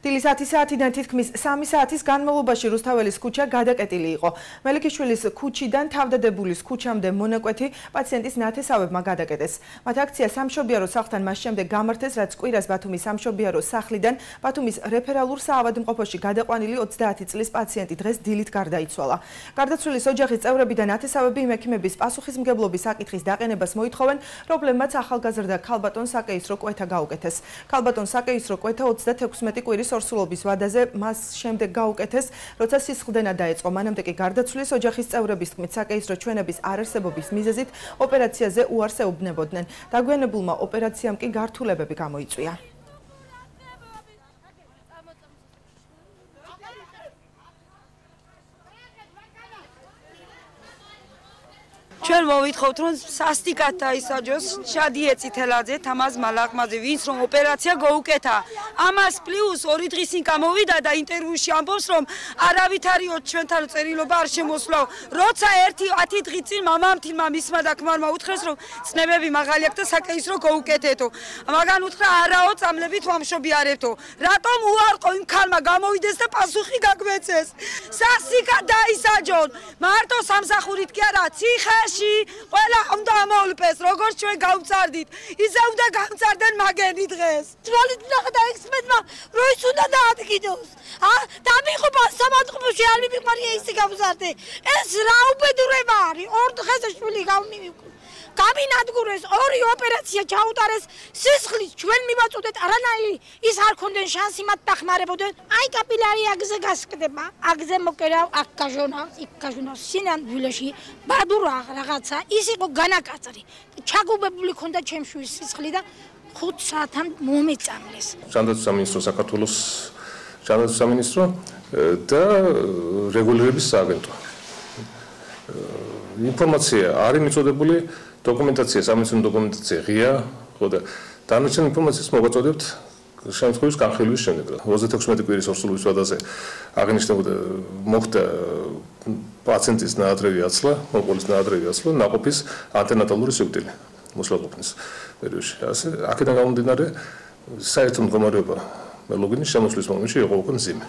დილის 10 საათიდან თითქმის 3 საათის განმავლობაში რუსთაველის ქუჩა გადაკეტილი იყო. მელიქიშვილის ქუჩიდან თავდადებულის ქუჩამდე მონაკვეთი პაციენტის ნათესავებმა გადაკეტეს. მათ აქცია სამშობიარო სახლთან მას შემდეგ გამართეს, რაც კვირას ბათუმის სამშობიარო სახლიდან ბათუმის რეფერალურ საავადმყოფოში გადაყვანილი 30 წლის პაციენტი დღეს დილით გარდაიცვალა. გარდაცვლილის ოჯახის წევრები და ნათესავები მექიმების პასუხისმგებლობის საკითხის დაყენებას მოითხოვენ, პრობლემაც ახალგაზრდა ქალბატონ საკეისრო კვეთა გაუკეთეს. ქალბატონ საკეისრო კვეთა 36 კვირის ორსულობის ვადაზე მას შემდეგ გაუკეთეს, როცა სისხლდენა დაეწყო. მანამდე კი გარდაცვლილის ოჯახის წევრების თქმით, საკეისრო ჩვენების არარსებობის მიზეზით ოპერაციაზე უარს ეუბნებოდნენ. დაგვიანებულმა ოპერაციამ კი გართულებები გამოიწვია. ჩვენ მოვითხოვთ, რომ სასტიკად დაისაჯოს შადიე წითელაძე, თამაზ მალაყმაძე, ვინც რომ ოპერაცია გაუკეთა. ამას პლუს 2 დღის წინ გამოვიდა და ინტერვიუში ამბობს, რომ არავითარიო ჩვენთან წერილობა არ შემოსვლაო. როცა 10 დღის წინ მამამთილმა მისმა და ქმარმა უთხრეს, რომ ცნებები მაღალი აქვს და საკეისრო გაუკეთეთო. მაგან უთხრა, არაო, წამლებით ვამშობიარებთო. რატომ უარყო იმ ქალმა გამოვიდეს და პასუხი გაგვეცეს. სასტიკად დაისაჯონ. მარტო სამსახურით კი არა, ციხეში ყველა უნდა ამოვლპეს, როგორც ჩვენ გავწარდით. ისე უნდა გავწარდნენ მაგენი დღეს. თვალით ნახა ექსპერტმა როის უნდა დაადგინოს. დამიღობა სამადყმოში არ მიყარია ისე გავზარდე. ეს რა უბედურება არის? 2 დღეზე შვილი გამინადგურეს, 2 ოპერაცია ჩაუტარეს, სისხლის ჩვენ მივაწოდეთ, არანაირი ის არ ქონდნენ შანსი მათ დახმარებოდნენ. აი კაპილარი აგზე გასკდება, აგზე მოკერავ, აქ გაჟონავს, იქ გაჟონავს, სინან ვილეში ბადურა რაღაცა, ის იყო განაკაწრი. ჩაგუბებული ქონდა ჩემშვის სისხლი და 5 საათამდე მომეწამლეს. ჯანდაცვის სამინისტრო საქართველოს ჯანდაცვის სამინისტრო და რეგულირების სააგენტო. ინფორმაცია არის მიწოდებული, დოკუმენტაცია, სამედიცინო დოკუმენტაცია ღია, ხო და დანარჩენ ინფორმაციას მოვაწოდებთ შემთხვევის განხილვის შემდეგ. 36 კვირის ორსულობის ვადაზე აღნიშნებოდა მოხდა პაციენტის ნაადრევი აცლა, მოპოლის ნაადრევი აცლა, ნაყოფის ანტენატალური სიკვდილი მოსლაყოფნის პერიოდში. ასე აქედან გამომდინარე საერთო მდგომარეობა მელოდინის შემოსვლის მომენტში იყო უკვე მძიმე.